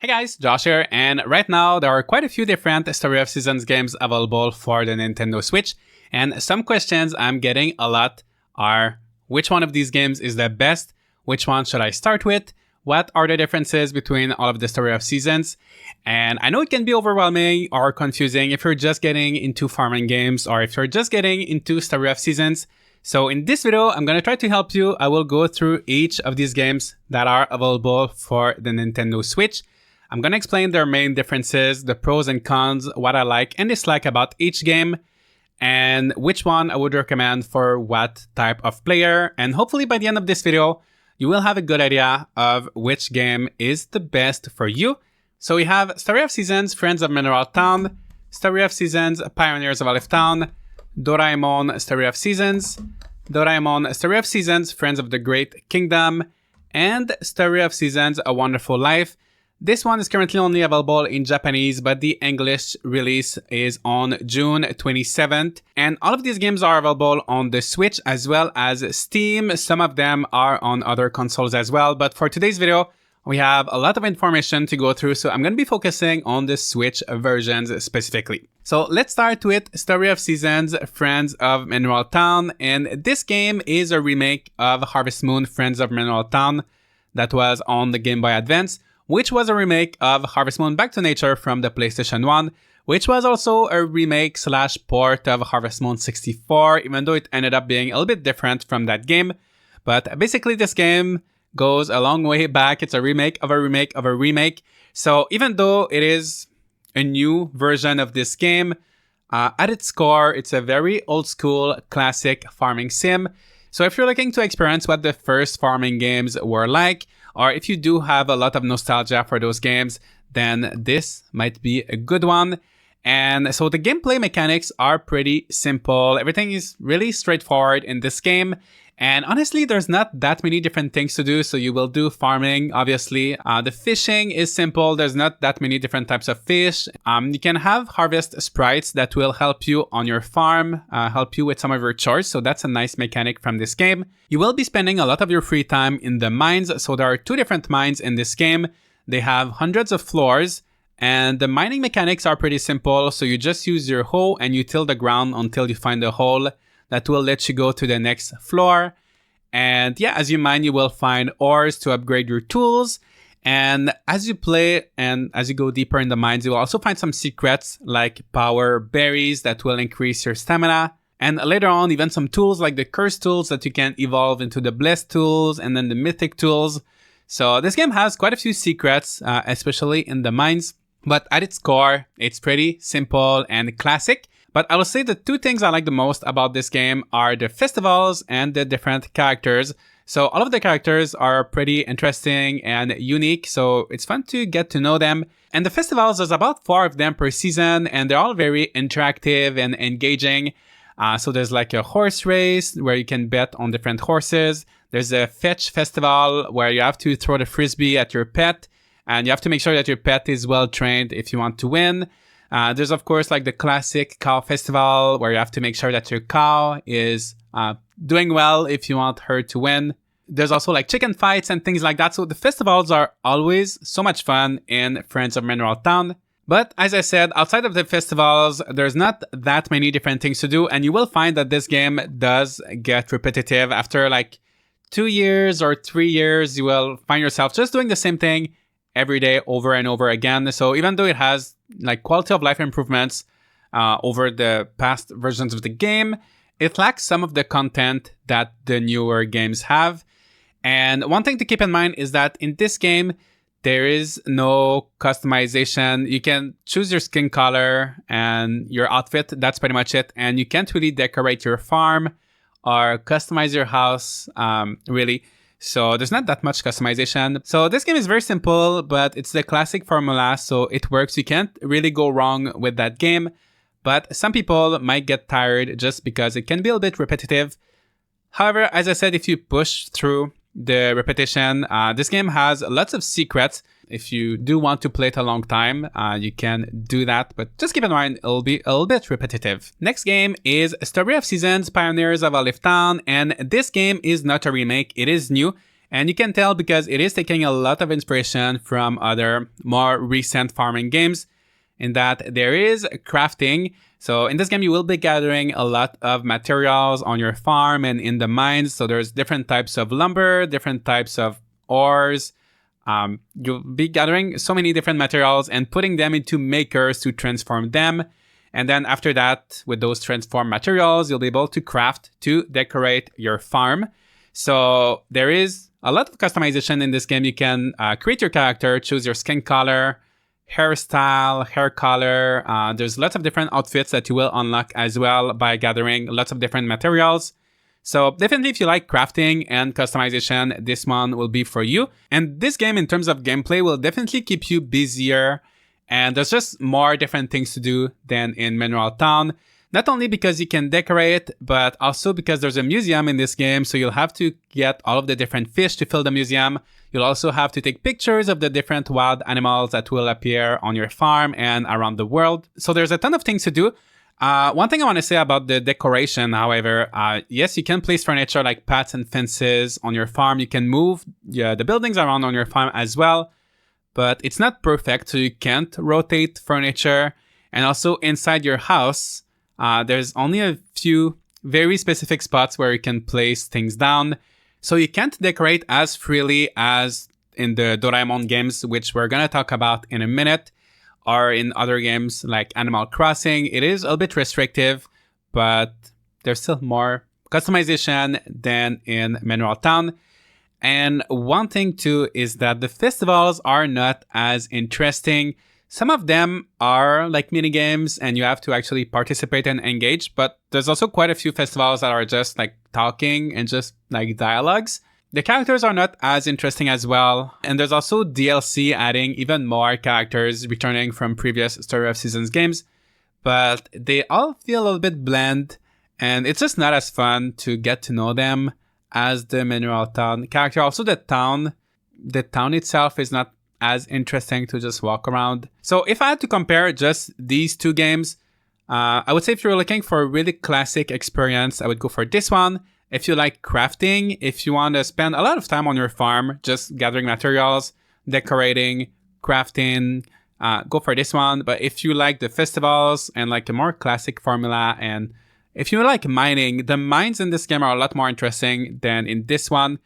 Hey guys, Josh here, and right now there are quite a few different Story of Seasons games available for the Nintendo Switch, and some questions I'm getting a lot are which one of these games is the best, which one should I start with, what are the differences between all of the Story of Seasons, and I know it can be overwhelming or confusing if you're just getting into farming games or if you're just getting into Story of Seasons. So in this video, I'm going to try to help you. I will go through each of these games that are available for the Nintendo Switch. I'm going to explain their main differences, the pros and cons, what I like and dislike about each game, and which one I would recommend for what type of player. And hopefully by the end of this video, you will have a good idea of which game is the best for you. So we have Story of Seasons, Friends of Mineral Town, Story of Seasons, Pioneers of Olive Town, Doraemon, Story of Seasons, Doraemon, Story of Seasons, Friends of the Great Kingdom, and Story of Seasons, A Wonderful Life. This one is currently only available in Japanese, but the English release is on June 27th. And all of these games are available on the Switch as well as Steam. Some of them are on other consoles as well. But for today's video, we have a lot of information to go through, so I'm going to be focusing on the Switch versions specifically. So let's start with Story of Seasons, Friends of Mineral Town. And this game is a remake of Harvest Moon, Friends of Mineral Town that was on the Game Boy Advance, which was a remake of Harvest Moon Back to Nature from the PlayStation 1, which was also a remake slash port of Harvest Moon 64, even though it ended up being a little bit different from that game. But basically this game goes a long way back. It's a remake of a remake of a remake. So even though it is a new version of this game, at its core, it's a very old school classic farming sim. So if you're looking to experience what the first farming games were like, or if you do have a lot of nostalgia for those games, then this might be a good one. And so the gameplay mechanics are pretty simple. Everything is really straightforward in this game. And honestly, there's not that many different things to do. So you will do farming, obviously. The fishing is simple. There's not that many different types of fish. You can have harvest sprites that will help you on your farm, help you with some of your chores. So that's a nice mechanic from this game. You will be spending a lot of your free time in the mines. So there are two different mines in this game. They have hundreds of floors. And the mining mechanics are pretty simple. So you just use your hoe and you till the ground until you find a hole that will let you go to the next floor. And yeah, as you mine, you will find ores to upgrade your tools. And as you play and as you go deeper in the mines, you will also find some secrets like power berries that will increase your stamina. And later on, even some tools like the cursed tools that you can evolve into the blessed tools and then the mythic tools. So this game has quite a few secrets, especially in the mines. But at its core, it's pretty simple and classic. But I will say the two things I like the most about this game are the festivals and the different characters. So all of the characters are pretty interesting and unique, so it's fun to get to know them. And the festivals, there's about 4 of them per season, and they're all very interactive and engaging. So there's like a horse race where you can bet on different horses. There's a fetch festival where you have to throw the frisbee at your pet, and you have to make sure that your pet is well trained if you want to win. There's, of course, like the classic cow festival where you have to make sure that your cow is doing well if you want her to win. There's also like chicken fights and things like that. So the festivals are always so much fun in Friends of Mineral Town. But as I said, outside of the festivals, there's not that many different things to do. And you will find that this game does get repetitive. After like 2 years or 3 years, you will find yourself just doing the same thing every day over and over again. So even though it has like quality of life improvements over the past versions of the game, it lacks some of the content that the newer games have. And one thing to keep in mind is that in this game, there is no customization. You can choose your skin color and your outfit. That's pretty much it. And you can't really decorate your farm or customize your house, really. So there's not that much customization. So this game is very simple, but it's the classic formula, so it works. You can't really go wrong with that game. But some people might get tired just because it can be a little bit repetitive. However, as I said, if you push through the repetition, this game has lots of secrets. If you do want to play it a long time, you can do that, but just keep in mind it'll be a little bit repetitive. Next game is Story of Seasons, Pioneers of Olive Town, and this game is not a remake, it is new. And you can tell because it is taking a lot of inspiration from other more recent farming games in that there is crafting. So in this game, you will be gathering a lot of materials on your farm and in the mines. So there's different types of lumber, different types of ores. You'll be gathering so many different materials and putting them into makers to transform them. And then after that, with those transformed materials, you'll be able to craft to decorate your farm. So there is a lot of customization in this game. You can create your character, choose your skin color, hairstyle, hair color. There's lots of different outfits that you will unlock as well by gathering lots of different materials. So definitely if you like crafting and customization, this one will be for you. And this game in terms of gameplay will definitely keep you busier. And there's just more different things to do than in Mineral Town. Not only because you can decorate, but also because there's a museum in this game. So you'll have to get all of the different fish to fill the museum. You'll also have to take pictures of the different wild animals that will appear on your farm and around the world. So there's a ton of things to do. One thing I want to say about the decoration, however, yes, you can place furniture like paths and fences on your farm. You can move the buildings around on your farm as well, but it's not perfect, so you can't rotate furniture. And also inside your house, there's only a few very specific spots where you can place things down. So you can't decorate as freely as in the Doraemon games, which we're going to talk about in a minute. Or in other games like Animal Crossing, it is a little bit restrictive, but there's still more customization than in Mineral Town. And one thing too is that the festivals are not as interesting. Some of them are like mini games and you have to actually participate and engage, but there's also quite a few festivals that are just like talking and just like dialogues. The characters are not as interesting as well, and there's also DLC adding even more characters returning from previous Story of Seasons games, but they all feel a little bit bland, and it's just not as fun to get to know them as the Mineral Town character. Also, the town itself is not as interesting to just walk around. So if I had to compare just these two games, I would say if you're looking for a really classic experience, I would go for this one. If you like crafting, if you want to spend a lot of time on your farm, just gathering materials, decorating, crafting, go for this one. But if you like the festivals and like a more classic formula, and if you like mining, the mines in this game are a lot more interesting than in this one.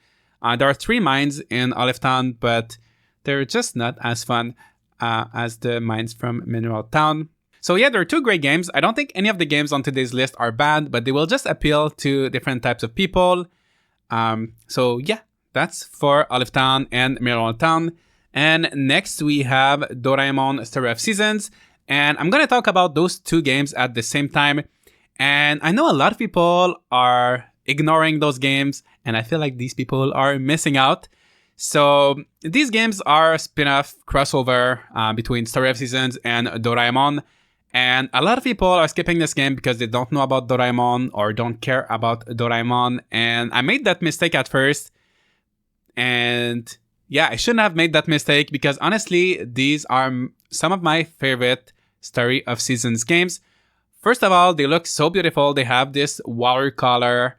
There are 3 mines in Olive Town, but they're just not as fun as the mines from Mineral Town. So yeah, there are 2 great games. I don't think any of the games on today's list are bad, but they will just appeal to different types of people. So yeah, that's for Olive Town and Mineral Town. And next we have Doraemon Story of Seasons. And I'm going to talk about those 2 games at the same time. And I know a lot of people are ignoring those games, and I feel like these people are missing out. So these games are a spin-off crossover between Story of Seasons and Doraemon. And a lot of people are skipping this game because they don't know about Doraemon or don't care about Doraemon. And I made that mistake at first. And yeah, I shouldn't have made that mistake because honestly, these are some of my favorite Story of Seasons games. First of all, they look so beautiful. They have this watercolor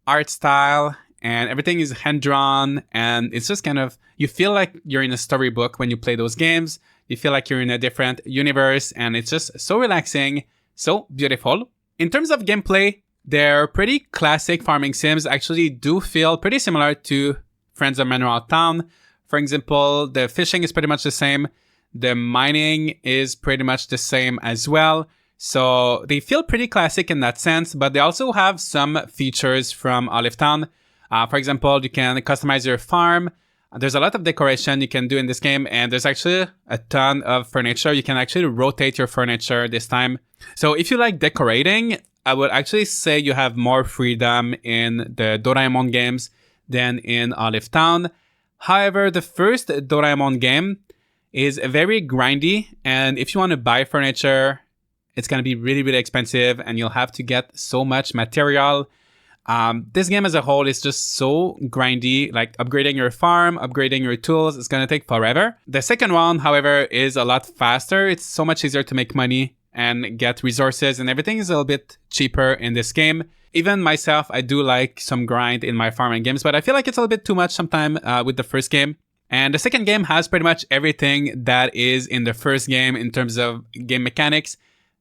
art style and everything is hand-drawn. And it's just kind of, you feel like you're in a storybook when you play those games. You feel like you're in a different universe, and it's just so relaxing, so beautiful. In terms of gameplay, they're pretty classic farming sims. Actually do feel pretty similar to Friends of Mineral Town. For example, the fishing is pretty much the same. The mining is pretty much the same as well. So they feel pretty classic in that sense, but they also have some features from Olive Town. For example, you can customize your farm. There's a lot of decoration you can do in this game, and there's actually a ton of furniture. You can actually rotate your furniture this time. So if you like decorating, I would actually say you have more freedom in the Doraemon games than in Olive Town. However, the first Doraemon game is very grindy, and if you want to buy furniture, it's going to be really, really expensive, and you'll have to get so much material. This game as a whole is just so grindy, like upgrading your farm, upgrading your tools, it's going to take forever. The second one, however, is a lot faster. It's so much easier to make money and get resources, and everything is a little bit cheaper in this game. Even myself, I do like some grind in my farming games, but I feel like it's a little bit too much sometimes with the first game. And the second game has pretty much everything that is in the first game in terms of game mechanics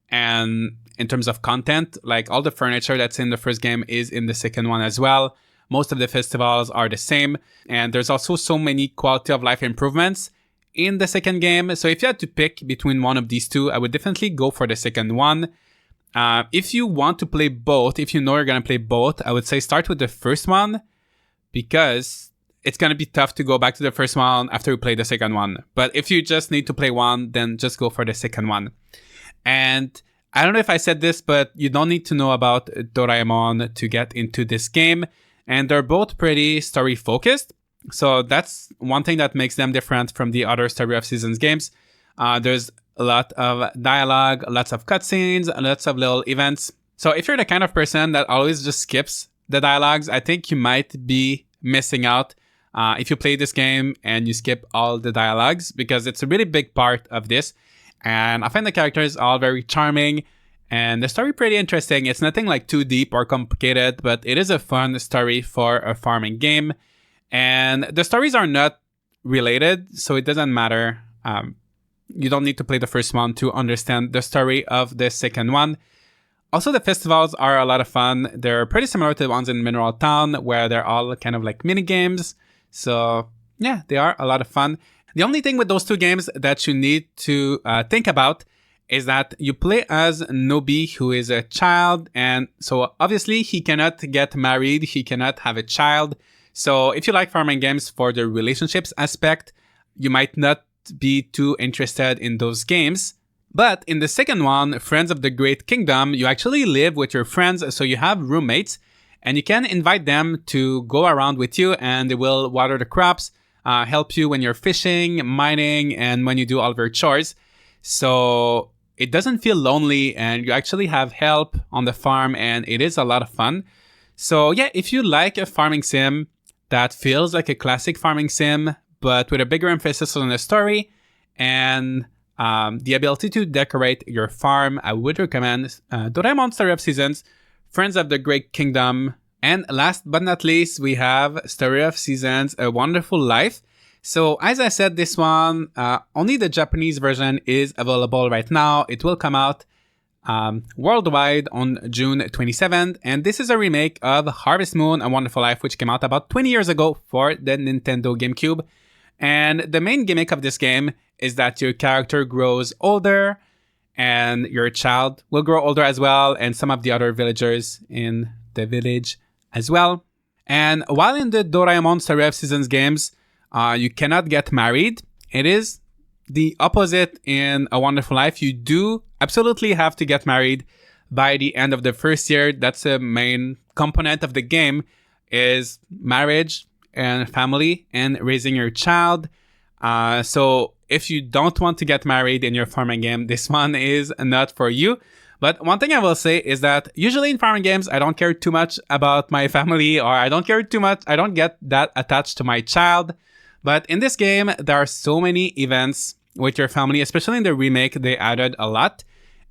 and in terms of content. Like all the furniture that's in the first game is in the second one as well. Most of the festivals are the same. And there's also so many quality of life improvements in the second game. So if you had to pick between one of these two, I would definitely go for the second one. If you want to play both, if you know you're going to play both, I would say start with the first one, because it's going to be tough to go back to the first one after you play the second one. But if you just need to play one, then just go for the second one. And I don't know if I said this, but you don't need to know about Doraemon to get into this game. And they're both pretty story focused. So that's one thing that makes them different from the other Story of Seasons games. There's a lot of dialogue, lots of cutscenes, lots of little events. So if you're the kind of person that always just skips the dialogues, I think you might be missing out if you play this game and you skip all the dialogues, because it's a really big part of this. And I find the characters all very charming and the story pretty interesting. It's nothing like too deep or complicated, but it is a fun story for a farming game. And the stories are not related, so it doesn't matter. You don't need to play the first one to understand the story of the second one. Also, the festivals are a lot of fun. They're pretty similar to the ones in Mineral Town, where they're all kind of like mini games. So yeah, they are a lot of fun. The only thing with those two games that you need to think about is that you play as Nobi, who is a child. And so obviously he cannot get married. He cannot have a child. So if you like farming games for the relationships aspect, you might not be too interested in those games. But in the second one, Friends of the Great Kingdom, you actually live with your friends. So you have roommates and you can invite them to go around with you, and they will water the crops, help you when you're fishing, mining, and when you do all of your chores. So it doesn't feel lonely, and you actually have help on the farm, and it is a lot of fun. So yeah, if you like a farming sim that feels like a classic farming sim, but with a bigger emphasis on the story and the ability to decorate your farm, I would recommend Doraemon Story of Seasons, Friends of the Great Kingdom, and last but not least, we have Story of Seasons, A Wonderful Life. So as I said, this one, only the Japanese version is available right now. It will come out worldwide on June 27th. And this is a remake of Harvest Moon, A Wonderful Life, which came out about 20 years ago for the Nintendo GameCube. And the main gimmick of this game is that your character grows older and your child will grow older as well, and some of the other villagers in the village as well. And while in the Doraemon Story of Seasons games, you cannot get married, it is the opposite in A Wonderful Life. You do absolutely have to get married by the end of the first year. That's a main component of the game, is marriage and family and raising your child. So if you don't want to get married in your farming game, this one is not for you. But one thing I will say is that usually in farming games, I don't care too much about my family, or I don't care too much. I don't get that attached to my child. But in this game, there are so many events with your family, especially in the remake, they added a lot.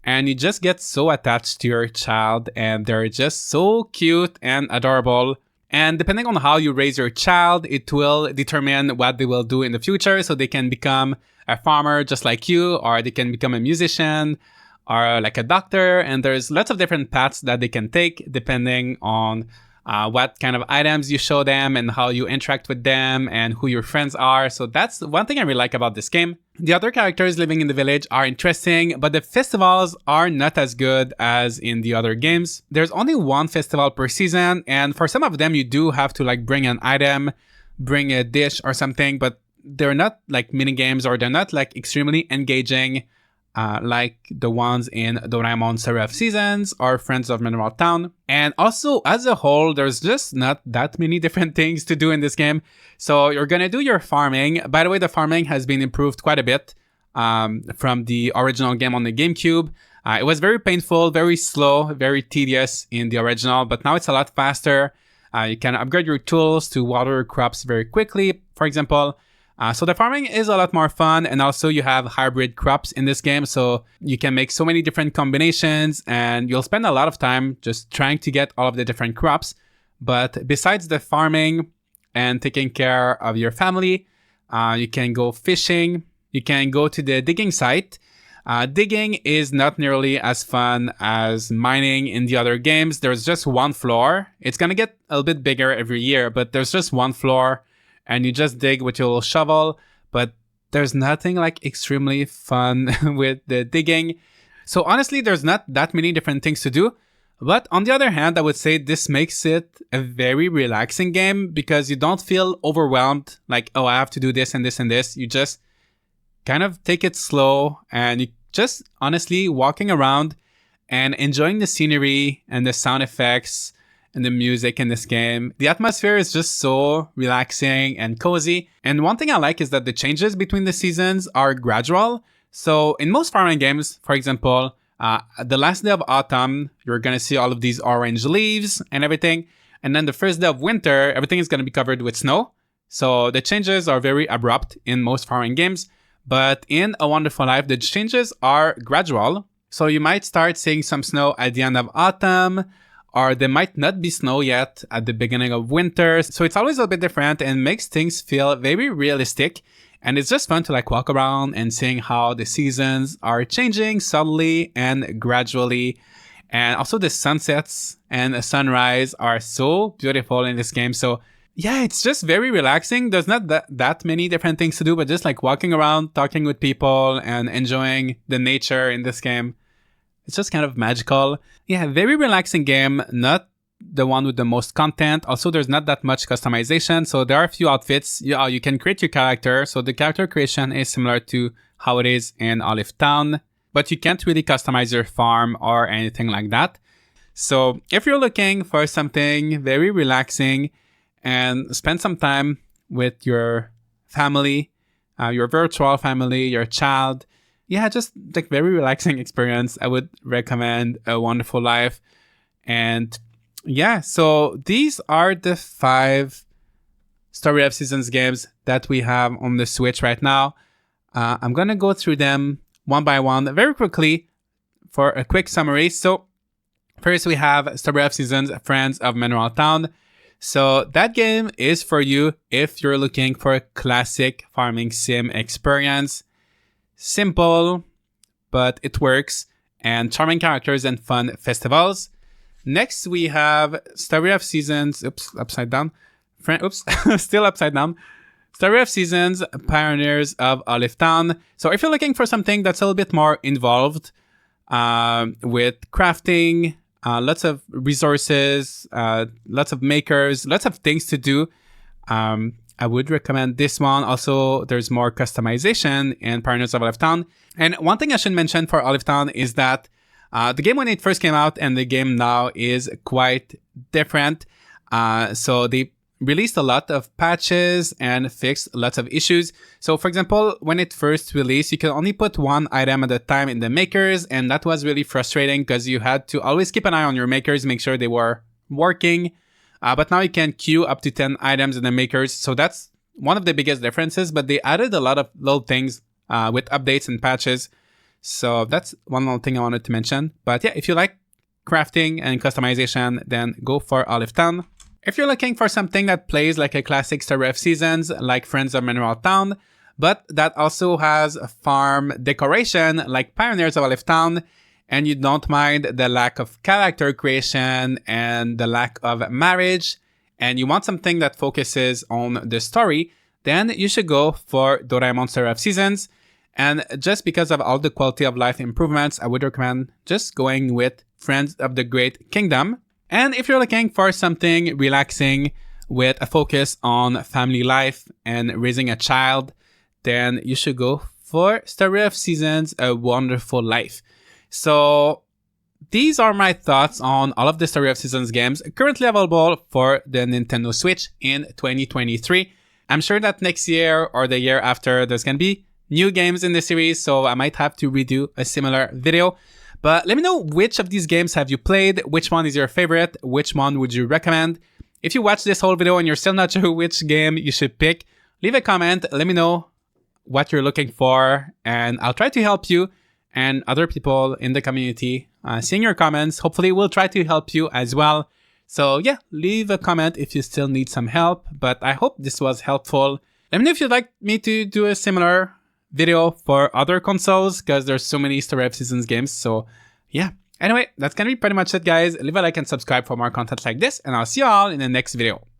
And you just get so attached to your child, and they're just so cute and adorable. And depending on how you raise your child, it will determine what they will do in the future. So they can become a farmer just like you, or they can become a musician, or like a doctor. And there's lots of different paths that they can take depending on what kind of items you show them and how you interact with them and who your friends are. So that's one thing I really like about this game. The other characters living in the village are interesting, but the festivals are not as good as in the other games. There's only one festival per season, and for some of them you do have to like bring an item, bring a dish or something, but they're not like mini games, or they're not like extremely engaging like the ones in Doraemon Story of Seasons or Friends of Mineral Town. And also, as a whole, there's just not that many different things to do in this game. So you're gonna do your farming. By the way, the farming has been improved quite a bit from the original game on the GameCube. It was very painful, very slow, very tedious in the original, but now it's a lot faster. You can upgrade your tools to water crops very quickly, for example. So the farming is a lot more fun, and also you have hybrid crops in this game, so you can make so many different combinations, and you'll spend a lot of time just trying to get all of the different crops. But besides the farming and taking care of your family, you can go fishing, you can go to the digging site. Digging is not nearly as fun as mining in the other games. There's just one floor. It's gonna get a little bit bigger every year, but there's just one floor, and you just dig with your little shovel, but there's nothing like extremely fun with the digging. So honestly, there's not that many different things to do. But on the other hand, I would say this makes it a very relaxing game because you don't feel overwhelmed, like, oh, I have to do this and this and this. You just kind of take it slow, and you just honestly walking around and enjoying the scenery and the sound effects and the music in this game. The atmosphere is just so relaxing and cozy. And one thing I like is that the changes between the seasons are gradual. So in most farming games, for example, the last day of autumn, you're going to see all of these orange leaves and everything. And then the first day of winter, everything is going to be covered with snow. So the changes are very abrupt in most farming games. But in A Wonderful Life, the changes are gradual. So you might start seeing some snow at the end of autumn, or there might not be snow yet at the beginning of winter. So it's always a little bit different and makes things feel very realistic. And it's just fun to like walk around and seeing how the seasons are changing subtly and gradually. And also the sunsets and the sunrise are so beautiful in this game. So yeah, it's just very relaxing. There's not that many different things to do, but just like walking around, talking with people, and enjoying the nature in this game. It's just kind of magical. Yeah, very relaxing game, not the one with the most content. Also, there's not that much customization. So there are a few outfits. You can create your character. So the character creation is similar to how it is in Olive Town, but you can't really customize your farm or anything like that. So if you're looking for something very relaxing and spend some time with your family, your virtual family, your child, yeah, just like very relaxing experience, I would recommend A Wonderful Life. And yeah, so these are the 5 Story of Seasons games that we have on the Switch right now. I'm going to go through them one by one very quickly for a quick summary. So first we have Story of Seasons, Friends of Mineral Town. So that game is for you if you're looking for a classic farming sim experience. Simple, but it works, and charming characters and fun festivals. Next, we have Story of Seasons. Oops, upside down. Still upside down. Story of Seasons, Pioneers of Olive Town. So if you're looking for something that's a little bit more involved with crafting, lots of resources, lots of makers, lots of things to do, I would recommend this one. Also, there's more customization in Pioneers of Olive Town. And one thing I should mention for Olive Town is that the game when it first came out and the game now is quite different. So they released a lot of patches and fixed lots of issues. So for example, when it first released, you could only put one item at a time in the makers, and that was really frustrating because you had to always keep an eye on your makers, make sure they were working. But now you can queue up to 10 items in the makers. So that's one of the biggest differences, but they added a lot of little things with updates and patches. So that's one little thing I wanted to mention. But yeah, if you like crafting and customization, then go for Olive Town. If you're looking for something that plays like a classic Story of Seasons, like Friends of Mineral Town, but that also has a farm decoration like Pioneers of Olive Town, and you don't mind the lack of character creation and the lack of marriage, and you want something that focuses on the story, then you should go for Doraemon Story of Seasons. And just because of all the quality of life improvements, I would recommend just going with Friends of the Great Kingdom. And if you're looking for something relaxing with a focus on family life and raising a child, then you should go for Story of Seasons, A Wonderful Life. So these are my thoughts on all of the Story of Seasons games currently available for the Nintendo Switch in 2023. I'm sure that next year or the year after, there's going to be new games in the series, so I might have to redo a similar video. But let me know which of these games have you played, which one is your favorite, which one would you recommend. If you watch this whole video and you're still not sure which game you should pick, leave a comment. Let me know what you're looking for, and I'll try to help you and other people in the community. Seeing your comments, hopefully we'll try to help you as well. So yeah, leave a comment if you still need some help, but I hope this was helpful. Let me know if you'd like me to do a similar video for other consoles, because there's so many Story of Seasons games. So yeah, anyway, that's gonna be pretty much it, guys. Leave a like and subscribe for more content like this, and I'll see you all in the next video.